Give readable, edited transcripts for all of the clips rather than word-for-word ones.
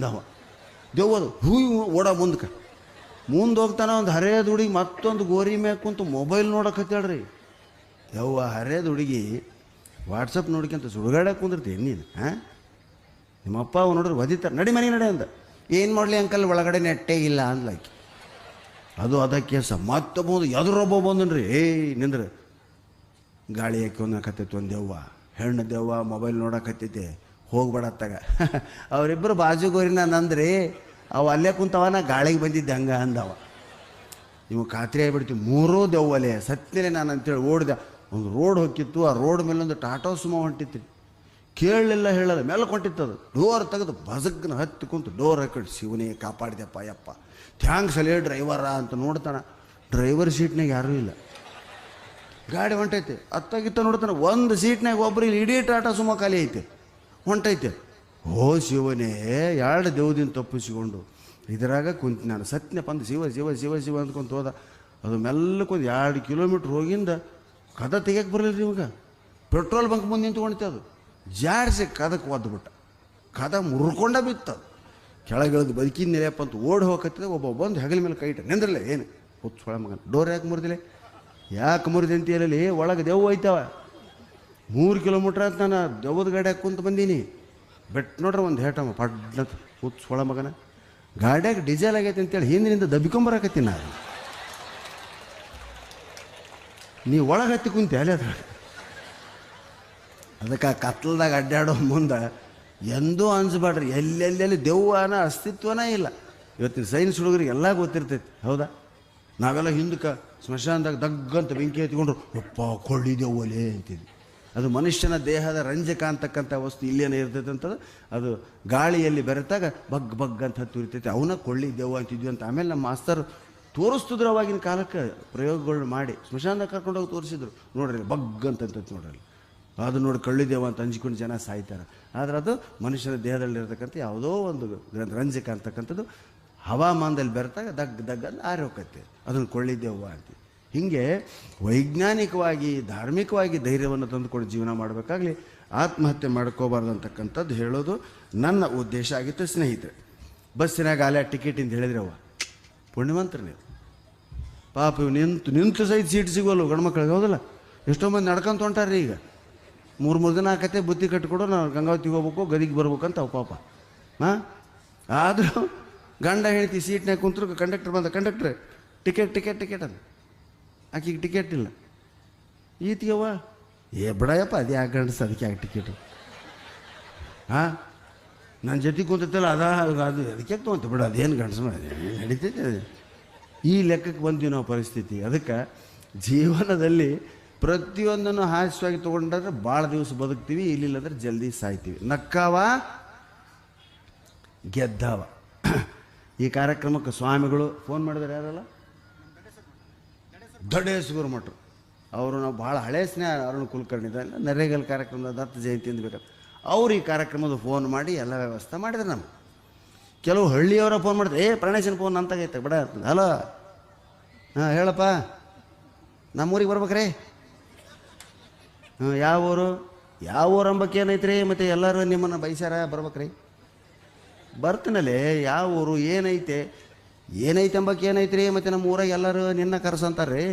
ಅಂದವ. ದೆವ್ವದು ಹೂ ಓಡ ಮುಂದಕ್ಕೆ ಹೋಗ್ತಾನೆ. ಒಂದು ಹರಿಯದ ಹುಡುಗಿ ಮತ್ತೊಂದು ಗೋರಿ ಮ್ಯಾಗ ಕುಂತು ಮೊಬೈಲ್ ನೋಡಕತ್ತೇಳ್ರಿ. ಯವ್ವ ಹರಿಯದ ಹುಡುಗಿ ವಾಟ್ಸಪ್ ನೋಡ್ಕೊಂತ ಸುಡುಗಾಡಕ್ಕೆ ಕುಂದಿರ್ತೀನಿ ನೀನು. ನಿಮ್ಮಪ್ಪ ಅವು ನೋಡ್ರಿ ಒದಿತಾರೆ, ನಡಿ ಮನೆಗೆ ನಡೆ ಅಂದ. ಏನು ಮಾಡಲಿ ಅಂಕಲ್, ಒಳಗಡೆ ನೆಟ್ಟೇ ಇಲ್ಲ ಅಂದ್ಲಾಕಿ. ಅದು ಅದಕ್ಕೆ ಮತ್ತೊಬ್ಬ ಎದುರೊಬ್ಬ ಬಂದನ್ರಿ. ನಿಂದ್ರೆ ಗಾಳಿ ಹಾಕಿ ಒಂದಕತ್ತೈತಿ. ಒಂದು ದೆವ್ವ, ಹೆಣ್ಣು ದೆವ್ವ ಮೊಬೈಲ್ ನೋಡಕತ್ತೈತಿ. ಹೋಗ್ಬೇಡ ಅತ್ತಾಗ. ಅವರಿಬ್ಬರು ಬಾಜುಗೋರಿನ ನಂದ್ರಿ. ಅವು ಅಲ್ಲೇ ಕುಂತವನ ಗಾಳಿಗೆ ಬಂದಿದ್ದೆ ಹಂಗೆ ಅಂದವ. ನೀವು ಖಾತ್ರಿ ಆಗಿಬಿಡ್ತೀವಿ, ಮೂರೂ ದೆವ್ವಲೆ ಸತ್ಯಲೆ ನಾನು ಅಂತೇಳಿ ಓಡಿದೆ. ಒಂದು ರೋಡ್ ಹೋಗಿತ್ತು, ಆ ರೋಡ್ ಮೇಲೊಂದು ಟಾಟಾ ಸುಮೋ ಹೊಂಟಿತ್ತು. ಕೇಳಲಿಲ್ಲ ಹೇಳಲ್ಲ, ಮೇಲೆ ಹೊಂಟಿತ್ತದು. ಡೋರ್ ತೆಗೆದು ಬಸಗ್ನ ಹತ್ತಿ ಕುಂತು ಡೋರ್ ಹಾಕಿ, ಶಿವನೇ ಕಾಪಾಡಿದೆಪ್ಪ ಯಪ್ಪ, ಥ್ಯಾಂಕ್ಸ್ ಅಲ್ಲೇ ಡ್ರೈವರ ಅಂತ ನೋಡ್ತಾನೆ. ಡ್ರೈವರ್ ಸೀಟ್ನಾಗ ಯಾರೂ ಇಲ್ಲ, ಗಾಡಿ ಹೊಂಟೈತೆ. ಅತ್ತಾಗಿತ್ತ ನೋಡ್ತಾನೆ, ಒಂದು ಸೀಟ್ನಾಗ ಒಬ್ಬರು ಇಲ್ಲಿ ಇಡೀ ಟಾಟಾ ಸುಮೋ ಖಾಲಿ ಐತೆ, ಹೊಂಟೈತೆ. ಓ ಶಿವನೇ, ಎರಡು ದೇವದಿಂದ ತಪ್ಪಿಸಿಕೊಂಡು ಇದರಾಗ ಕುಂತು ನಾನು ಸತ್ಯನಪ್ಪ ಅಂದು ಶಿವ ಶಿವ ಶಿವ ಶಿವ ಅಂದ್ಕೊಂತ ಹೋದ. ಅದು ಮೆಲ್ಲಕ್ಕೊಂದು 2 ಕಿಲೋಮೀಟ್ರ್ ಹೋಗಿಂದ ಕದ ತೆಗಿಯಕ್ಕೆ ಬರಲಿಲ್ಲ ರೀ. ಇವಾಗ ಪೆಟ್ರೋಲ್ ಬಂಕ್ ಮುಂದೆ ನಿಂತ್ಕೊಂಡಿತ್ತು. ಅದು ಜಾಡಿಸಿ ಕದಕ್ಕೆ ಒದ್ದುಬಿಟ್ಟ. ಕದ ಮುರ್ಕೊಂಡ ಬಿತ್ತದು. ಕೆಳಗಿಳಿದು ಬದುಕಿನ ನೆಲೆಯಪ್ಪ ಅಂತ ಓಡಿ ಹೋಗತ್ತಿದೆ. ಒಬ್ಬ ಬಂದು ಹೆಗಲ ಮೇಲೆ ಕೈ ಇಟ್ಟ. ನಿಂದ್ರಲ್ಲ, ಏನು ಹೊತ್ಸೊಳ ಮಗನ, ಡೋರ್ ಯಾಕೆ ಮುರಿದಿಲ್ಲ? ಯಾಕೆ ಮುರಿದೆ ಅಂತ ಹೇಳಲಿ, ಒಳಗೆ ದೆವ್ವ ಐತವ. 3 ಕಿಲೋಮೀಟ್ರ್ ಅಂತ ನಾನು ದೆವ್ವದ ಗಾಡಿ ಹಾಕಿ ಕುಂತು ಬಂದೀನಿ. ಬೆಟ್ ನೋಡ್ರಿ ಒಂದು ಹೇಟಮ್ಮ ಪಡ್ನತ್ ಹೊತ್ಸೊಳ ಮಗನ. ಗಾಡಿಯಾಗ ಡೀಸೆಲ್ ಆಗೈತೆ ಅಂತೇಳಿ ಹಿಂದಿನಿಂದ ದಬ್ಬಿಕೊಂಬರಕತ್ತೀನಿ ನಾನು. ನೀವು ಒಳಗೆ ಹತ್ತಿ ಕುಂತೆ ಅಲ್ಲೇ ಅದ್ರ. ಅದಕ್ಕೆ ಆ ಕತ್ಲದಾಗ ಅಡ್ಡಾಡೋ ಮುಂದೆ ಎಂದೂ ಅನ್ಸ್ಬೇಡ್ರಿ. ಎಲ್ಲೆಲ್ಲೆಲ್ಲಿ ದೆವ್ವನ ಅಸ್ತಿತ್ವನೇ ಇಲ್ಲ. ಇವತ್ತಿನ ಸೈನ್ಸ್ ಹುಡುಗರಿಗೆ ಎಲ್ಲ ಗೊತ್ತಿರ್ತೈತಿ, ಹೌದಾ? ನಾವೆಲ್ಲ ಹಿಂದಕ್ಕೆ ಸ್ಮಶಾನದಾಗ ದಗ್ಗಂತ ಬೆಂಕಿ ಎತ್ಕೊಂಡ್ರು, ಯಪ್ಪ ಕೊಳ್ಳಿ ದೆವ್ವಲೇ ಅಂತಿದ್ವಿ. ಅದು ಮನುಷ್ಯನ ದೇಹದ ರಂಜಕ ಅಂತಕ್ಕಂಥ ವಸ್ತು ಇಲ್ಲೇನೇ ಇರ್ತೈತೆ ಅಂತದ್ದು. ಅದು ಗಾಳಿಯಲ್ಲಿ ಬೆರೆತಾಗ ಬಗ್ ಬಗ್ ಅಂತ ಹತ್ತು ಇರ್ತೈತೆ. ಅವನ್ನ ಕೊಳ್ಳಿ ದೆವ್ವ ಅಂತಿದ್ವಿ ಅಂತ. ಆಮೇಲೆ ನಮ್ಮ ಮಾಸ್ತರು ತೋರಿಸ್ತಿದ್ರು ಅವಾಗಿನ ಕಾಲಕ್ಕೆ ಪ್ರಯೋಗಗಳು ಮಾಡಿ. ಸ್ಮಶಾನದಾಗ ಕರ್ಕೊಂಡೋಗಿ ತೋರಿಸಿದ್ರು. ನೋಡ್ರಿ ಬಗ್ ಅಂತಂತೈತೆ ನೋಡ್ರಿ, ಅದು ನೋಡಿ ಕಳ್ಳಿದೇವ ಅಂತ ಅಂಜಿಕೊಂಡು ಜನ ಸಾಯ್ತಾರೆ. ಆದರೆ ಅದು ಮನುಷ್ಯನ ದೇಹದಲ್ಲಿರ್ತಕ್ಕಂಥ ಯಾವುದೋ ಒಂದು ರಂಜಕ ಅಂತಕ್ಕಂಥದ್ದು ಹವಾಮಾನದಲ್ಲಿ ಬೆರೆತಾಗ ದಗ್ ದಗ್ ಅಂತ ಆರಿ ಹೋಗತ್ತೆ. ಅದನ್ನು ಕೊಳ್ಳಿದ್ದೇವ ಅಂತೀವಿ. ಹೀಗೆ ವೈಜ್ಞಾನಿಕವಾಗಿ ಧಾರ್ಮಿಕವಾಗಿ ಧೈರ್ಯವನ್ನು ತಂದುಕೊಂಡು ಜೀವನ ಮಾಡಬೇಕಾಗಲಿ ಆತ್ಮಹತ್ಯೆ ಮಾಡ್ಕೋಬಾರ್ದು ಅಂತಕ್ಕಂಥದ್ದು ಹೇಳೋದು ನನ್ನ ಉದ್ದೇಶ ಆಗಿತ್ತು. ಸ್ನೇಹಿತರೆ, ಬಸ್ಸಿನಾಗ ಅಲ್ಲೇ ಟಿಕೆಟಿಂದ ಹೇಳಿದ್ರೆ ಅವ ಪುಣ್ಯವಂತರು ನೀವು. ಪಾಪ ಇವು ನಿಂತು ಸಹಿತ ಸೀಟ್ ಸಿಗೋಲ್ಲ ಗಂಡ್ಮಕ್ಳಿಗೆ, ಹೌದಲ್ಲ? ಎಷ್ಟೋ ಮಂದಿ ನಡ್ಕೊಂತ ಹೊಂಟಾರ್ರಿ. ಈಗ 3 ದಿನ ಆಕತ್ತೆ ಬುತ್ತಿ ಕಟ್ಟಿಕೊಡು, ನಾನು ಗಂಗಾವತಿಗೆ ಹೋಗ್ಬೇಕು, ಗದಿಗೆ ಬರ್ಬೇಕಂತ ಅವು ಪಾಪ. ಆದರೂ ಗಂಡ ಹೇಳ್ತಿ ಸೀಟ್ನಾಗ ಕುಂತರು ಕಂಡಕ್ಟರ್ ಬಂದ, ಕಂಡಕ್ಟ್ರೆ ಟಿಕೆಟ್ ಟಿಕೆಟ್ ಟಿಕೆಟ್ ಅಂತ. ಆಕೆಗೆ ಟಿಕೆಟ್ ಇಲ್ಲ. ಈತಿಗವ್ವ ಬಿಡಯಪ್ಪ, ಅದು ಯಾಕೆ ಗಂಡಸ, ಅದಕ್ಕೆ ಯಾಕೆ ಟಿಕೆಟು? ನನ್ನ ಜೊತೆ ಕುಂತೈತಲ್ಲ ಅದು ಅದಕ್ಕೆ ತೊಗೊಂತ ಬಿಡ, ಅದೇನು ಗಂಡಸ ನಡೀತೈತೆ. ಈ ಲೆಕ್ಕಕ್ಕೆ ಬಂದ್ವಿ ನಾವು ಪರಿಸ್ಥಿತಿ. ಅದಕ್ಕೆ ಜೀವನದಲ್ಲಿ ಪ್ರತಿಯೊಂದನ್ನು ಹಾಸ್ಯವಾಗಿ ತೊಗೊಂಡ್ರೆ ಭಾಳ ದಿವಸ ಬದುಕ್ತೀವಿ, ಇಲ್ಲಿಲ್ಲಂದ್ರೆ ಜಲ್ದಿ ಸಾಯ್ತೀವಿ. ನಕ್ಕಾವ ಗೆದ್ದಾವ. ಈ ಕಾರ್ಯಕ್ರಮಕ್ಕೆ ಸ್ವಾಮಿಗಳು ಫೋನ್ ಮಾಡಿದಾರೆ. ಯಾರಲ್ಲ? ದಡೇಶ್ವರ ಮಠರು. ಅವರು ನಾವು ಭಾಳ ಹಳೆ ಸ್ನೇಹ. ಅರುಣ್ ಕುಲಕರ್ಣಿ ನರೇಗಲ್ ಕಾರ್ಯಕ್ರಮದ ದತ್ತ ಜಯಂತಿ ಅಂದ್ಬೇಕು. ಅವ್ರು ಈ ಕಾರ್ಯಕ್ರಮದ ಫೋನ್ ಮಾಡಿ ಎಲ್ಲ ವ್ಯವಸ್ಥೆ ಮಾಡಿದ್ರು. ನಮ್ಗೆ ಕೆಲವು ಹಳ್ಳಿಯವರ ಫೋನ್ ಮಾಡ್ತಾರೆ, ಪ್ರಾಣೇಶನ್ ಫೋನ್ ಅಂತಾಗೈತೆ ಬಿಡ. ಹಲೋ, ಹೇಳಪ್ಪ, ನಮ್ಮೂರಿಗೆ ಬರ್ಬೇಕ್ರಿ. ಯಾವ ಊರು? ಯಾವ ಊರು ಅಂಬಕ್ಕೆ ಏನೈತ್ರಿ? ಮತ್ತು ಎಲ್ಲರೂ ನಿಮ್ಮನ್ನು ಬೈಸ್ಯಾರ, ಬರ್ಬೇಕ್ರಿ. ಬರ್ತೀನಲ್ಲೇ, ಯಾವ ಊರು, ಏನೈತೆ ಅಂಬಕ್ಕೆ ಏನೈತ್ರಿ? ಮತ್ತು ನಮ್ಮ ಊರಾಗ ಎಲ್ಲರೂ ನಿನ್ನ ಕರ್ಸಂತಾರ್ರಿ.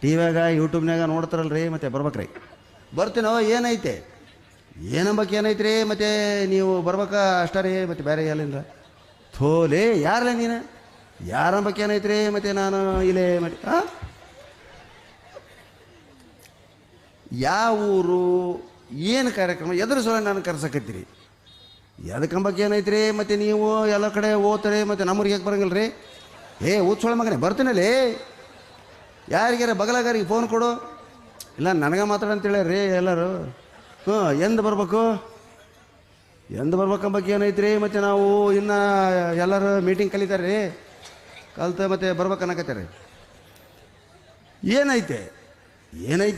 ಟಿವ್ಯಾಗ ಯೂಟ್ಯೂಬ್ನಾಗ ನೋಡ್ತಾರಲ್ರಿ, ಮತ್ತು ಬರ್ಬೇಕ್ರಿ. ಬರ್ತೀನೋ, ಏನೈತೆ ಏನಂಬಕ್ಕೆ ಏನೈತ್ರಿ? ಮತ್ತು ನೀವು ಬರ್ಬೇಕಾ ಅಷ್ಟೇ ರೀ, ಮತ್ತು ಬೇರೆ ಎಲ್ಲಿಂದ? ಥೋಲೇ ಯಾರಲ್ಲ ನೀನು? ಯಾರಂಬಕ್ಕೆ ಏನೈತ್ರಿ? ಮತ್ತು ನಾನು ಇಲ್ಲೇ ಮತ್ತು ಯಾವ ಊರು, ಏನು ಕಾರ್ಯಕ್ರಮ, ಎದುರು ಸಲ ನಾನು ಕರ್ಸಕತ್ತೀರಿ? ಎದಕ್ಕಂಬಕ್ಕೆ ಏನೈತ್ರಿ? ಮತ್ತು ನೀವು ಎಲ್ಲ ಕಡೆ ಓದ್ತಾರೆ, ಮತ್ತು ನಮ್ಮೂರಿಗೆ ಯಾಕೆ ಬರಂಗಿಲ್ಲ ರೀ? ಊದ್ಸೊಳ ಮಗನೇ, ಬರ್ತೀನಲ್ಲಿ. ಯಾರಿಗಾರ ಬಗಲಾಗಾರಿಗೆ ಫೋನ್ ಕೊಡು. ಇಲ್ಲ ನನಗೆ ಮಾತಾಡಂತೇಳಿ ರೀ ಎಲ್ಲರೂ. ಎಂದು ಬರ್ಬೇಕು ಬರ್ಬೇಕಂಬಕ್ಕೆ ಏನೈತ್ರಿ? ಮತ್ತು ನಾವು ಇನ್ನು ಎಲ್ಲರೂ ಮೀಟಿಂಗ್ ಕಲಿತಾರೆ ರೀ, ಕಲ್ತು ಮತ್ತು ಬರ್ಬೇಕನ್ನಕತ್ತಾರೆ. ಏನೈತೆ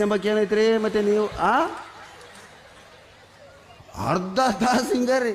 ಅಂಬಕ್ಕೆ ಏನೈತ್ರಿ? ಮತ್ತು ನೀವು ಅರ್ಧ ತಾಸು ಹಿಂಗಾರಿ